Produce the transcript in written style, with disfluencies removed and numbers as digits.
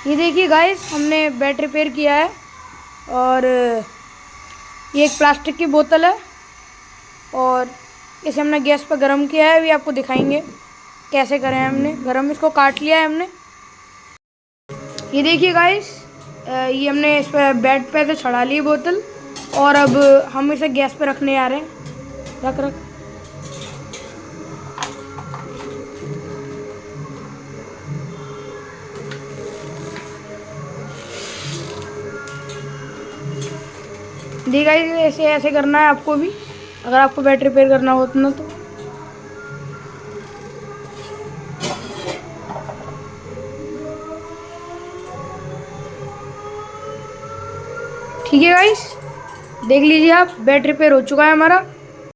ये देखिए गाइस, हमने बैट रिपेयर किया है। और ये एक प्लास्टिक की बोतल है और इसे हमने गैस पर गर्म किया है। अभी आपको दिखाएंगे कैसे करें हमने गर्म। इसको काट लिया है हमने। ये देखिए गाइस, ये हमने इस पर बेड पे से चढ़ा ली बोतल और अब हम इसे गैस पे रखने आ रहे हैं। रख रख दी गाइस, ऐसे ऐसे करना है आपको भी, अगर आपको बैट रिपेयर करना हो ना तो। ठीक है गाइस, देख लीजिए आप, बैट रिपेयर हो चुका है हमारा।